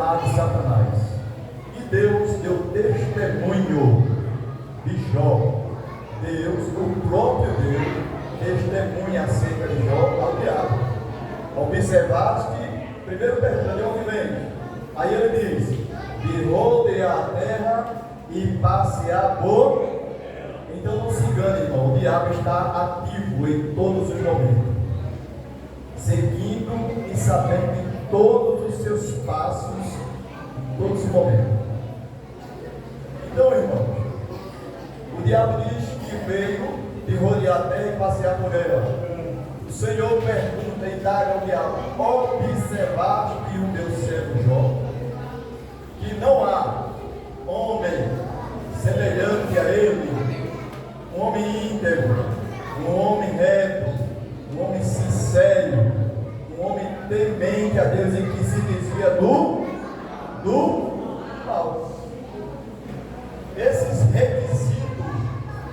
de Satanás. E Deus deu testemunho de Jó. Deus, o próprio Deus, testemunha acerca de Jó ao diabo. Observaste que, primeiro pergunta, de onde vem? Aí ele diz: de rodear a terra e passear por. Então não se engane, irmão, o diabo está ativo em todos os momentos, seguindo e sabendo em todos os seus passos, em todos os momentos. Então, irmão, o diabo diz que veio de rodear a terra e passear por ela. O Senhor pergunta e dá ao diabo: observaste o meu servo Jó, que não há homem semelhante a ele, um homem íntegro, um homem reto, um homem sincero, um homem temente a Deus e que se desvia do mal. Esses requisitos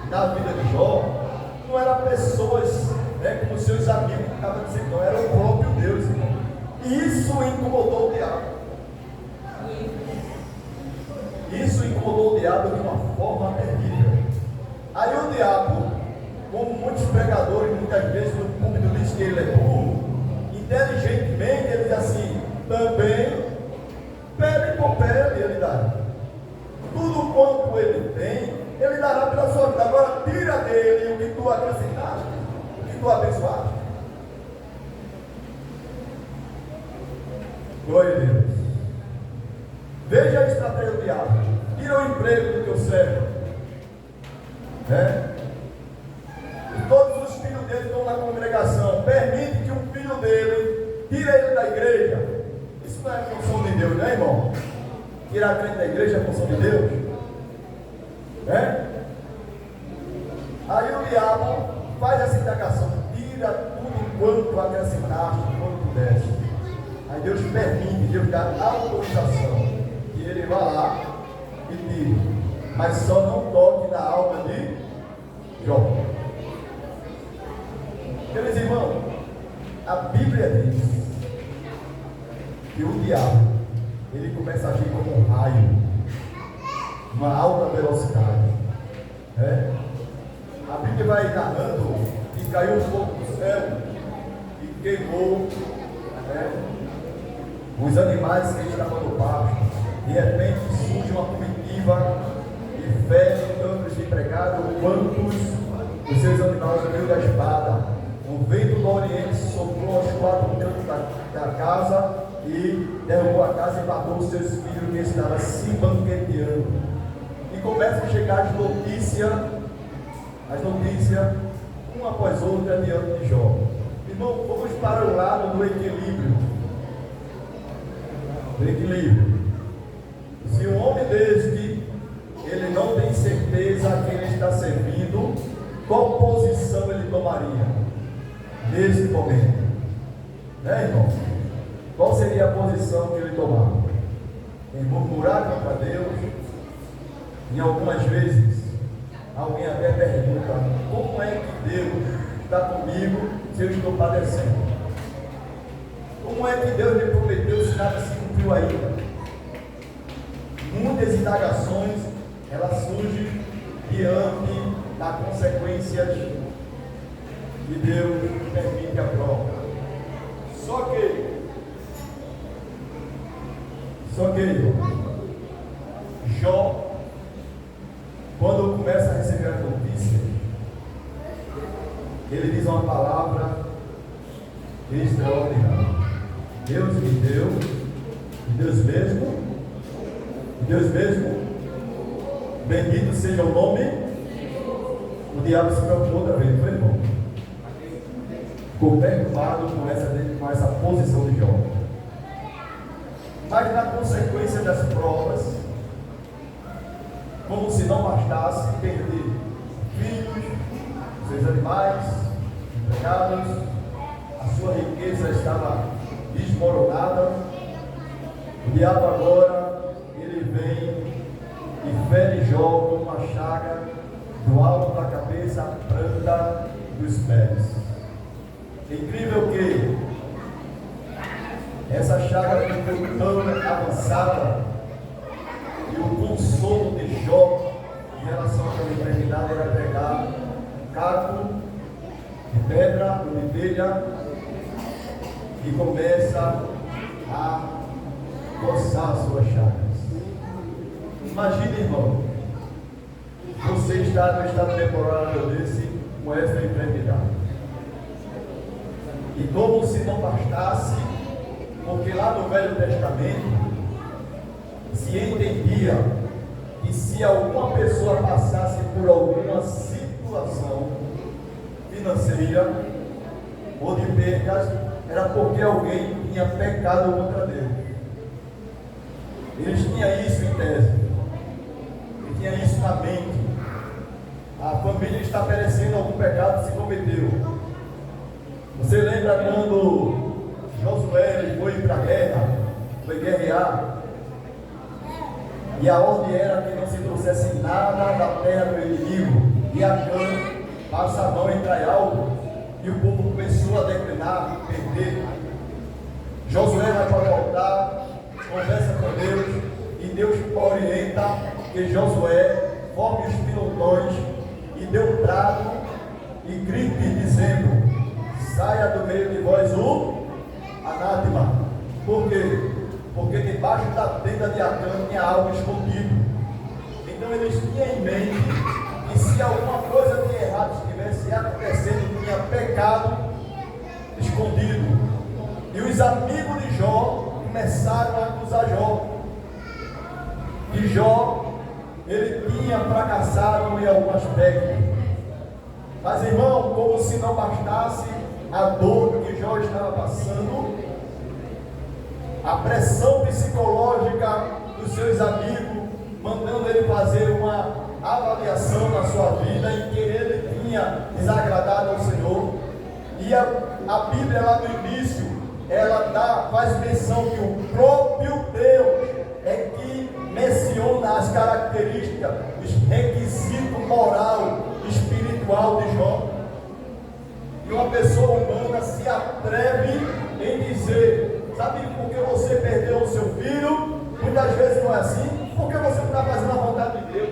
na vida de Jó não eram pessoas, como seus amigos que estavam dizendo, não, era o próprio Deus, irmão. E isso incomodou o diabo. Isso incomodou o diabo de uma forma terrível. Aí o diabo, como muitos pregadores, muitas vezes no púlpito diz que ele é burro, inteligentemente ele diz assim: também pele por pele ele dará. Tudo quanto ele tem, ele dará pela sua vida. Agora tira dele o que tu acrescentaste, o que tu abençoaste. Glória a Deus. Veja a estratégia do diabo: tira o emprego do teu servo. E todos os filhos dele estão na congregação. Permite que um filho dele tire ele da igreja. Isso não é função de Deus, né, irmão? Tirar a crente da igreja é função de Deus. Aí o diabo faz essa indagação: tira tudo quanto acrescentaste, quanto pudeste. Aí Deus permite, Deus dá autorização que ele vá lá e tire, mas só não toque na alma de Jó. Meus irmãos, a Bíblia diz que o diabo, ele começa a agir como um raio, uma alta velocidade. A Bíblia vai narrando que caiu um fogo do céu e queimou os animais que estavam no pasto. De repente surge uma comitiva e fere tanto os empregados quanto os seus animais no meio da espada. O vento do Oriente soprou aos quatro cantos da casa e derrubou a casa e matou os seus filhos que estavam se banqueteando. E começam a chegar as notícias, uma após outra, diante de Jó. Irmão, vamos para o lado do equilíbrio. Se um homem deste, ele não tem certeza a quem ele está servindo, qual posição ele tomaria nesse momento? Irmão? Qual seria a posição que ele tomava? Em murmurar contra Deus? Em algumas vezes, alguém até pergunta: como é que Deus está comigo se eu estou padecendo? Como é que Deus me prometeu se nada se cumpriu ainda? Muitas indagações, elas surgem diante da consequência de Deus permite a prova. Só que Jó, quando começa a receber a notícia, ele diz uma palavra extraordinária: Deus me deu, e Deus mesmo, bendito seja o nome. O diabo se preocupou outra vez, não foi, irmão? Ficou perturbado com essa posição de Jó. Mas na consequência das provas, como se não bastasse perder filhos, seus animais, empregados, a sua riqueza estava desmoronada, o diabo agora, ele vem e fere Jó com uma chaga do alto da cabeça à planta dos pés. É incrível que essa chaga ficou tão avançada e o consolo de Jó em relação à enfermidade era pegar caco de pedra ou de telha e começa a coçar as suas chagas. Imagine, irmão, você está no estado temporário desse com essa enfermidade. E como se não bastasse, porque lá no Velho Testamento se entendia que se alguma pessoa passasse por alguma situação financeira ou de perdas, era porque alguém tinha pecado contra Deus. Eles tinham isso em tese, eles tinham isso na mente. A família está perecendo algum pecado que se cometeu. Você lembra quando Josué ele foi para a guerra, foi guerrear, e a ordem era que não se trouxesse nada da terra do inimigo, e Acã passa a mão em Traial, e o povo começou a declinar, perder. Josué vai para voltar, conversa com Deus, e Deus orienta que Josué forme os pilotões e dê um trago e grite dizendo: saia do meio de vós o anátema. Por quê? Porque debaixo da tenda de Acã tinha algo escondido. Então eles tinham em mente que se alguma coisa de errado estivesse acontecendo, tinha pecado escondido. E os amigos de Jó começaram a acusar Jó. E Jó, ele tinha fracassado em algum aspecto. Mas, irmão, como se não bastasse a dor que Jó estava passando, a pressão psicológica dos seus amigos, mandando ele fazer uma avaliação na sua vida em que ele tinha desagradado ao Senhor. E a Bíblia lá no início, ela faz menção que o próprio Deus é que menciona as características, os requisitos moral, espiritual de Jó. E uma pessoa humana se atreve em dizer: sabe por que você perdeu o seu filho? Muitas vezes não é assim, porque você não está fazendo a vontade de Deus.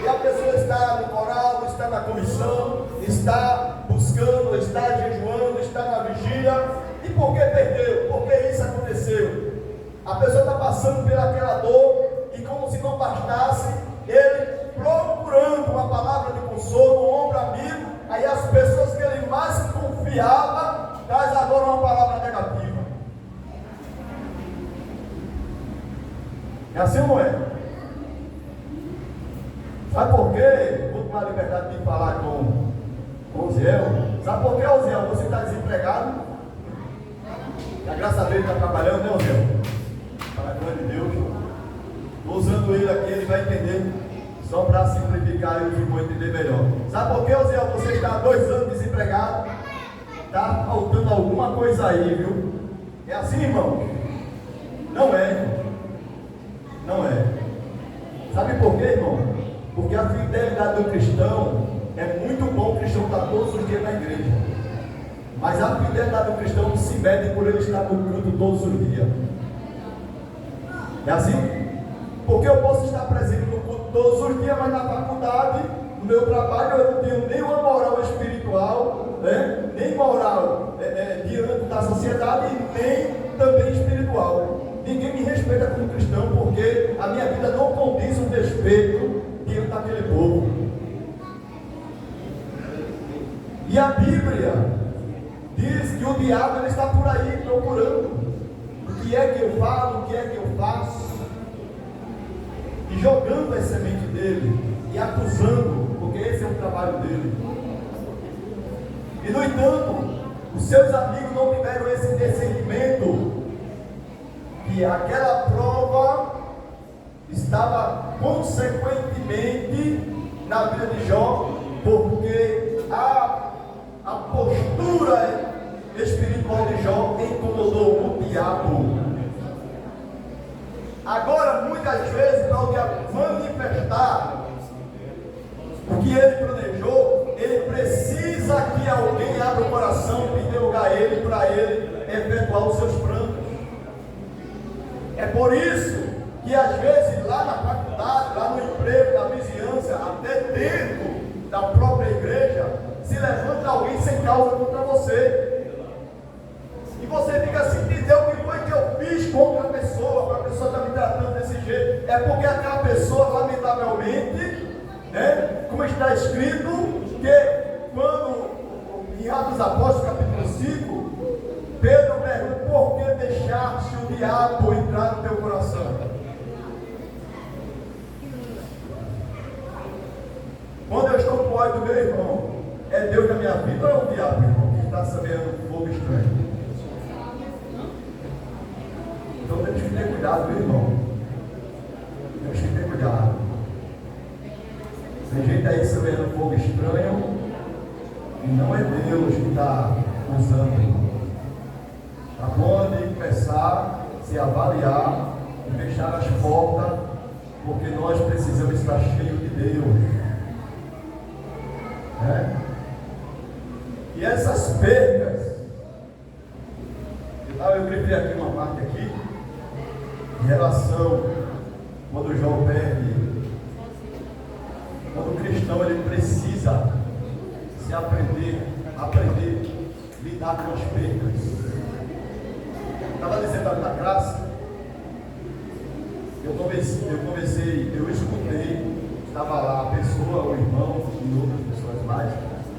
E a pessoa está no coral, está na comissão, está buscando, está jejuando, está na vigília. E por que perdeu? Por que isso aconteceu? A pessoa está passando pelaquela dor, e como se não bastasse, ele procurando uma palavra de consolo, um ombro amigo, aí as pessoas que ele mais confiava, traz agora uma palavra negativa. É assim ou não é? Sabe por quê? Vou tomar a liberdade de falar com o Ziel. Sabe por quê, Ziel? Você está desempregado? A graça dele está trabalhando, né, Ziel? Para a glória de Deus. Estou usando ele aqui, ele vai entender. Só para simplificar, eu vou entender melhor. Sabe por quê, Ziel? Você está há 2 anos desempregado. Está faltando alguma coisa aí, viu? É assim, irmão? Não é, irmão. Não é. Sabe por quê, irmão? Porque a fidelidade do cristão, é muito bom o cristão estar todos os dias na igreja. Mas a fidelidade do cristão se mede por ele estar no culto todos os dias. É assim? Porque eu posso estar presente no culto todos os dias, mas na faculdade, no meu trabalho, eu não tenho nem uma moral espiritual, né? Nem moral diante da sociedade, nem também espiritual. Ninguém me respeita como cristão, porque a minha vida não condiz um respeito diante daquele povo. E a Bíblia diz que o diabo ele está por aí procurando o que é que eu falo, o que é que eu faço, e jogando a semente dele e acusando, porque esse é o trabalho dele. E no entanto, os seus amigos não tiveram esse discernimento que aquela prova estava consequentemente na vida de Jó, porque a postura espiritual de Jó incomodou o diabo. Agora, muitas vezes, para o diabo manifestar o que ele planejou, ele precisa que alguém abra o coração e dê lugar a ele, para ele efetuar os seus planos. por isso que às vezes lá na faculdade, lá no emprego, na vizinhança, até dentro da própria igreja, se levanta alguém sem causa contra você. E você fica assim, entendeu o que foi que eu fiz contra a pessoa, para a pessoa estar me tratando desse jeito? É porque aquela pessoa, lamentavelmente, né, como está escrito, que quando em Atos dos Apóstolos, capítulo 5, Pedro pergunta: por que deixaste o diabo entrar no teu coração? Quando eu estou com ódio do meu irmão, é Deus na minha vida ou é o diabo, irmão, que está sabendo fogo estranho? Então temos que ter cuidado, meu irmão. Temos que ter cuidado. Tem gente aí sabendo fogo estranho, e não é Deus que está usando. Está bom de começar a se avaliar e fechar as portas, porque nós precisamos estar cheios de Deus. E essas perdas, eu grifei aqui uma parte aqui, em relação, quando João perde, quando o cristão ele precisa se aprender a lidar com as perdas. Estava dizendo da graça, eu escutei, estava lá a pessoa, o irmão e outras pessoas mais,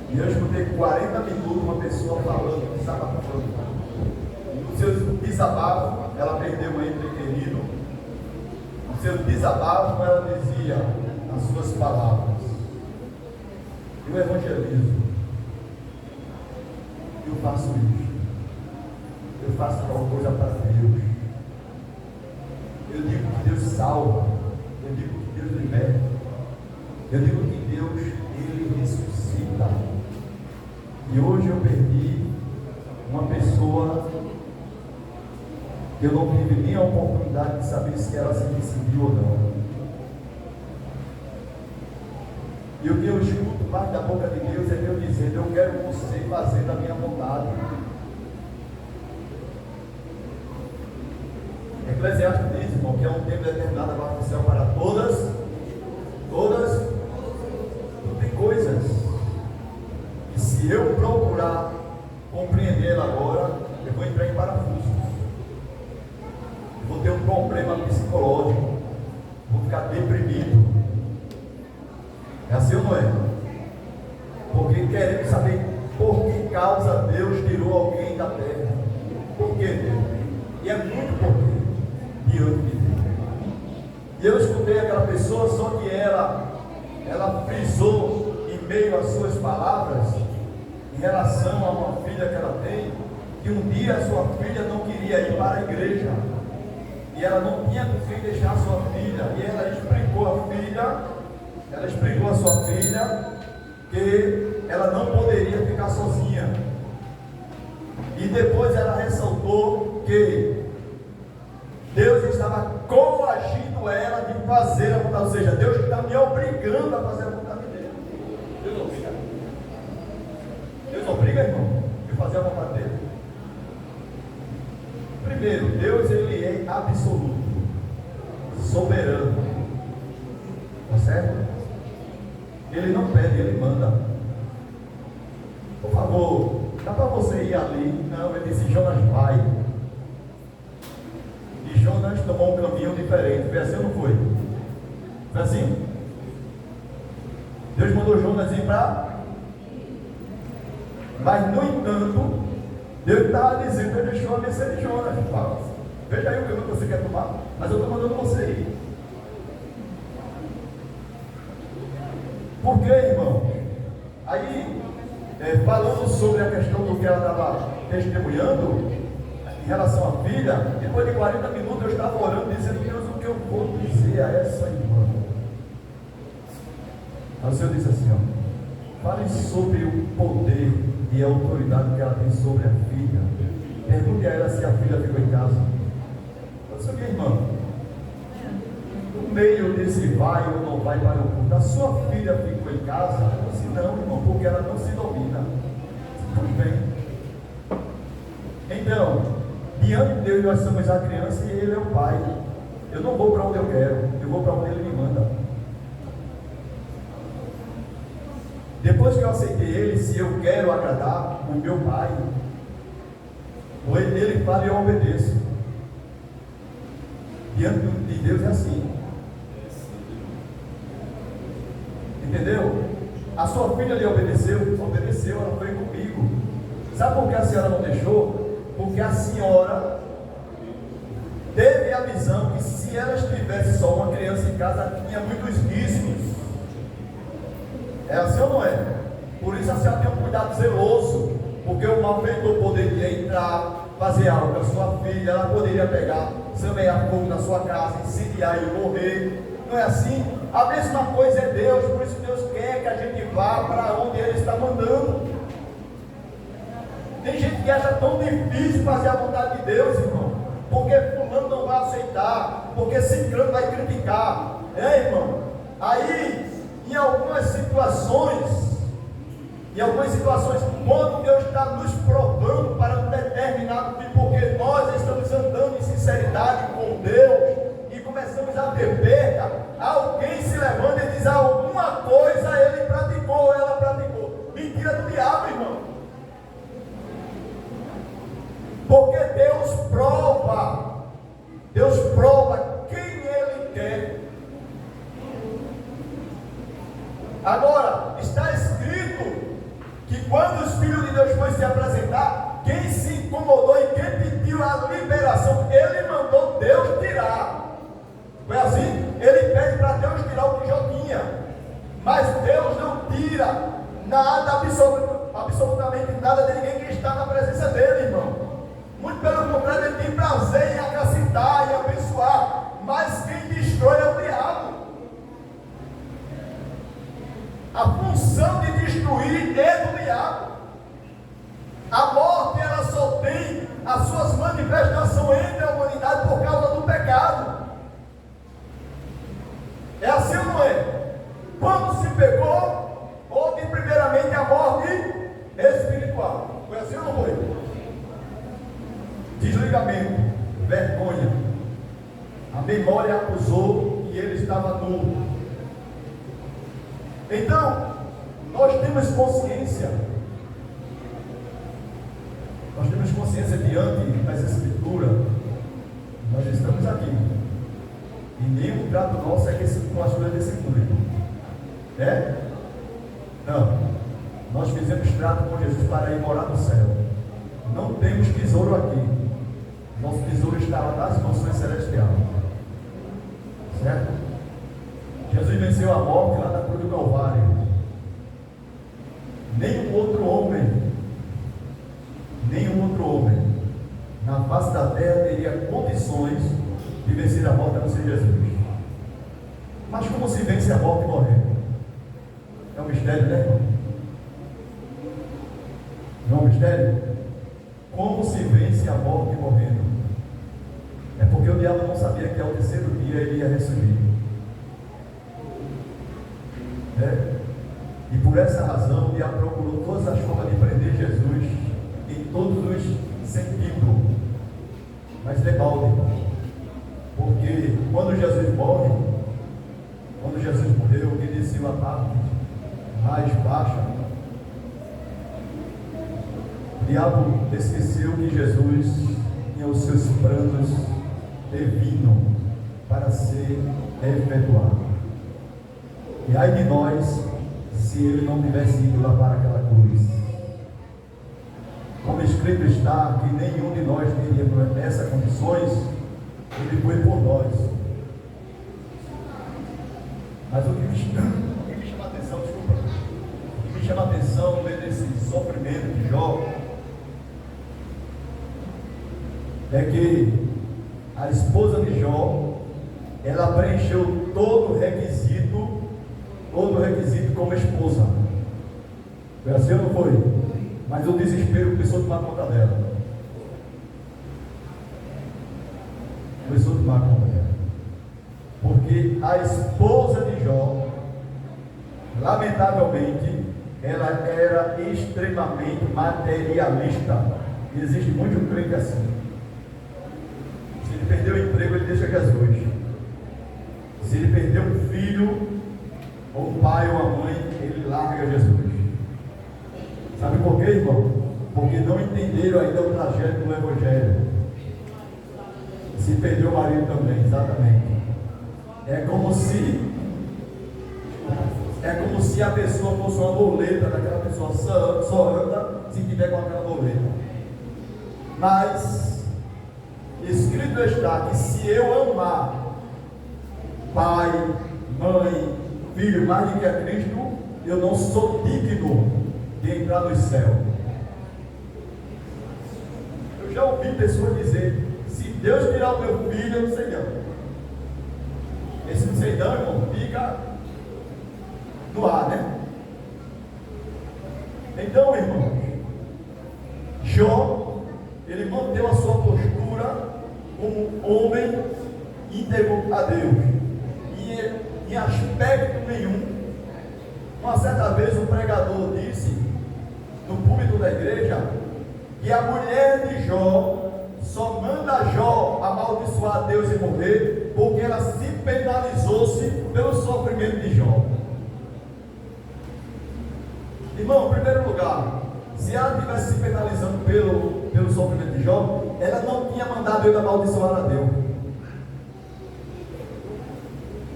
e eu escutei 40 minutos uma pessoa falando, desabafando. No seu desabafo, ela perdeu um ente querido. No seu desabafo, ela dizia as suas palavras: eu evangelizo, eu faço isso, eu faço tal coisa para Deus, eu digo que Deus salva, eu digo que Deus liberta, eu digo que Deus, Ele ressuscita. E hoje eu perdi uma pessoa que eu não tive nem a oportunidade de saber se ela se decidiu ou não. E o que eu escuto parte da boca de Deus é Deus dizendo: eu quero você fazendo a minha vontade. Eclesiastes diz, irmão, que é um tempo determinado agora no céu para todas, tem coisas que, se eu procurar compreendê-la agora, eu vou entrar em parafuso. Vou ter um problema psicológico, vou ficar deprimido. É assim ou não é? Porque queremos saber por que causa Deus tirou alguém da terra. Por que Deus? E é muito porquê diante de Deus. E eu escutei aquela pessoa, só que ela frisou em meio às suas palavras, em relação a uma filha que ela tem, que um dia a sua filha não queria ir para a igreja. E ela não tinha com quem deixar a sua filha. E ela explicou a sua filha que ela não poderia ficar sozinha. E depois ela ressaltou que Deus estava coagindo ela de fazer a vontade, ou seja, Deus está me obrigando a fazer a vontade dele. Deus obriga. Deus obriga, irmão, a fazer a vontade dele. Primeiro, Deus ele é absoluto, soberano, tá certo? Ele não pede, ele manda. Por favor, dá para você ir ali? Não, ele disse: Jonas, vai. E Jonas tomou um caminho diferente. Foi assim ou não foi? Foi assim? Deus mandou Jonas ir para. Mas, no entanto, Deus estava dizendo: ele deixou a mercê de Jonas. Veja aí o caminho que você quer tomar, mas eu estou mandando você ir. Por quê, irmão? Aí, falando sobre a questão do que ela estava testemunhando, em relação à filha, depois de 40 minutos eu estava orando, dizendo: Deus, o que eu vou dizer a essa irmã? Aí o Senhor disse assim: fale sobre o poder e a autoridade que ela tem sobre a filha. Pergunte a ela se a filha ficou em casa. Eu disse: minha irmã, no meio desse vai ou não vai para o culto, a sua filha ficou em casa? Eu disse: não, irmão, porque ela não se domina. Tudo bem. Então, diante de Deus nós somos a criança e Ele é o Pai. eu não vou para onde eu quero, eu vou para onde Ele me manda. Depois que eu aceitei Ele, se eu quero agradar o meu Pai, ou Ele fala e eu obedeço. Diante de Deus é assim. Entendeu? A sua filha lhe obedeceu, ela foi comigo. Sabe por que a senhora não deixou? Porque a senhora teve a visão que se ela estivesse só uma criança em casa, tinha muitos riscos. É assim ou não é? Por isso a senhora tem um cuidado zeloso, porque o malfeitor poderia entrar, fazer algo com a sua filha, ela poderia pegar, semear fogo na sua casa, incendiar e morrer. Não é assim? A mesma coisa é Deus, por isso Deus quer que a gente vá para onde Ele está mandando. Tem gente que acha tão difícil fazer a vontade de Deus, irmão, porque fulano não vai aceitar, porque ciclano vai criticar, irmão? Aí, em algumas situações, quando Deus está nos provando para um determinado tipo, porque nós estamos andando em sinceridade com Deus, e começamos a ter perda, alguém se levanta e diz: alguma coisa ele praticou, ela praticou. Mentira do diabo, irmão. Porque Deus prova quem Ele quer. Agora, está escrito que quando os filhos de Deus foram se apresentar, quem se incomodou e quem pediu a liberação, Ele mandou Deus tirar. Foi assim? Ele pede para Deus tirar o que Jó tinha, mas Deus não tira nada, absolutamente nada de ninguém que está na presença dele, irmão. Muito pelo contrário, Ele tem prazer em acrescentar e abençoar, mas quem destrói é o diabo. A função de destruir é do diabo. A morte, ela só tem as suas manifestações entre a humanidade por causa do pecado. É assim ou não é? Quando se pecou, houve primeiramente a morte espiritual. Foi assim ou não foi? Desligamento, vergonha. A memória acusou que ele estava nu. Então, nós temos consciência. Diante das Escrituras. Nós estamos aqui. E nenhum trato nosso é com as coisas desse mundo. É? Não. Nós fizemos trato com Jesus para ir morar no céu. Não temos tesouro aqui. Nosso tesouro está lá nas mansões celestiais. Certo? Jesus venceu a morte lá na cruz do Calvário. Nenhum outro homem na face da terra teria condições de vencer a morte a não ser Jesus. Mas como se vence a morte morrendo? É um mistério, né, irmão? Não é um mistério? Como se vence a morte morrendo? É porque o diabo não sabia que ao terceiro dia ele ia ressurgir. E por essa razão o diabo procurou todas as formas de prender Jesus em todos os sentidos. Mas debalde, porque quando Jesus morreu, ele desceu a parte mais baixa. O diabo esqueceu que Jesus tinha os seus planos divinos para ser efetuado. E ai de nós, se ele não tivesse ido lá para aquela cruz. Como escrito está, que nenhum de nós teria essas condições, ele foi por nós. Mas o que me chama a atenção, o que me chama a atenção no meio desse sofrimento de Jó, é que a esposa de Jó, ela preencheu todo o requisito como esposa. Foi assim ou não foi? Mas o desespero começou a tomar conta dela. Porque a esposa de Jó, lamentavelmente, ela era extremamente materialista. E existe muito crente assim. Se ele perdeu o emprego, ele deixa Jesus. Se ele perdeu um filho, ou um pai ou uma mãe, ele larga Jesus. Sabe por quê, irmão? Porque não entenderam ainda o trajeto do Evangelho. Se perdeu o marido também, exatamente. É como se a pessoa fosse uma boleta daquela pessoa, só anda se tiver com aquela boleta. Mas escrito está que se eu amar pai, mãe, filho mais do que a Cristo, eu não sou digno de entrar no céu. Eu já ouvi pessoas dizer: se Deus tirar o meu filho, eu não sei não. Esse não sei não, irmão, fica no ar, né? Então, irmão, Jó, ele manteve a sua postura como homem íntegro a Deus, e em aspecto nenhum. Uma certa vez um pregador disse no púlpito da igreja que a mulher de Jó só manda Jó amaldiçoar Deus e morrer porque ela se penalizou-se pelo sofrimento de Jó. Irmão, em primeiro lugar, se ela estivesse se penalizando pelo sofrimento de Jó, ela não tinha mandado ele amaldiçoar a Deus.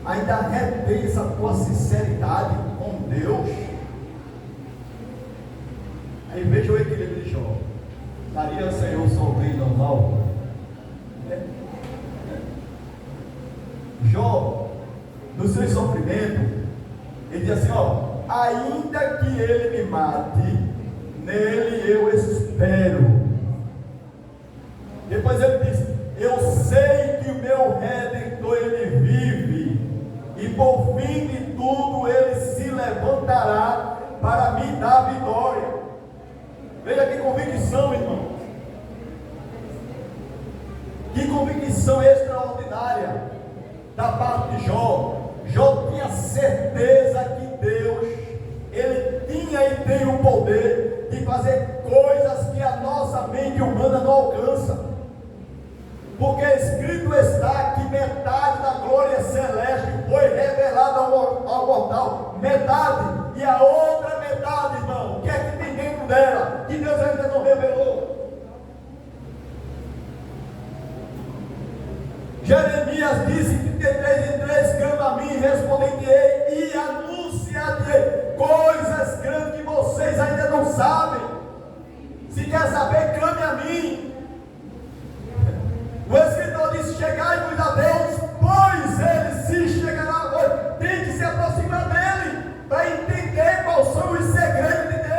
Ainda retém essa tua sinceridade com Deus. Aí veja o equilíbrio de Jó. Daria o Senhor só o bem normal? Jó, no seu sofrimento, ele diz assim: ainda que ele me mate, nele eu espero. Depois ele diz: eu sei que o meu Redentor ele vive, e por fim de tudo ele se levantará para me dar vitória. Veja que convicção, irmão. Que convicção extraordinária da parte de Jó. Jó tinha certeza que Deus, ele tinha e tem o poder de fazer coisas que a nossa mente humana não alcança. Porque escrito está que metade da glória celeste foi revelada ao mortal. Metade. E a outra metade, irmão, o que é que tem dentro dela que Deus ainda não revelou? Jeremias disse: 33:3, clama a mim, respondei-te-ei e anunciar-te-ei coisas grandes que vocês ainda não sabem. Se quer saber, clame a mim. O escritor disse: chegai-vos a Deus, pois ele se chegará a vós. Tem que se aproximar dele para entender quais são os segredos de Deus.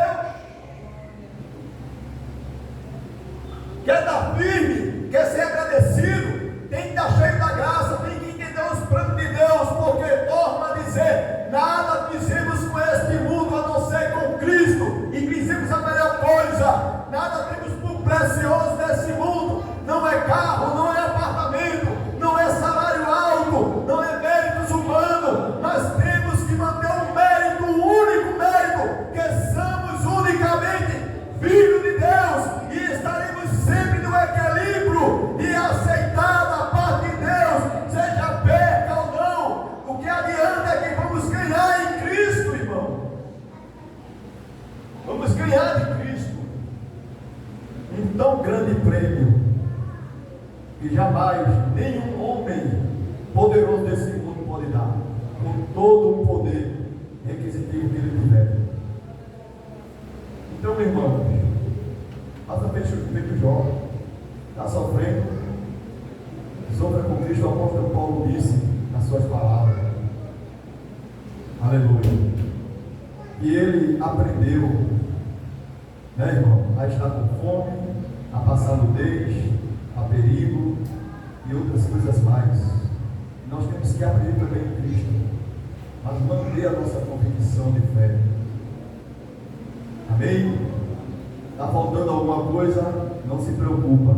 Quer estar firme, quer ser agradecido, tem que estar cheio da graça, tem que entender os planos de Deus, porque torna a dizer: nada fizemos com este mundo a não ser com Cristo, e fizemos a melhor coisa. Nada temos por precioso nesse mundo. Não é carro, não é apartamento, não é salário alto, não é méritos humanos. Nós temos que manter um mérito, o único mérito, que somos unicamente filhos de Deus, e estaremos sempre no equilíbrio e aceitar da parte de Deus, seja perca ou não. O que adianta é que vamos ganhar em Cristo, irmão. Vamos ganhar em Cristo um tão grande prêmio que jamais nenhum homem poderoso desse mundo pode dar, com todo o poder requisitivo que ele tiver. Então, meu irmão, faça feito Jó, está sofrendo, sofra com Cristo. O apóstolo Paulo disse nas suas palavras, aleluia, e ele aprendeu, né, irmão, a estar com fome, a passar nudez, a perigo e outras coisas mais. Nós temos que aprender também em Cristo, mas manter a nossa convicção de fé. Amém? Está faltando alguma coisa? Não se preocupa.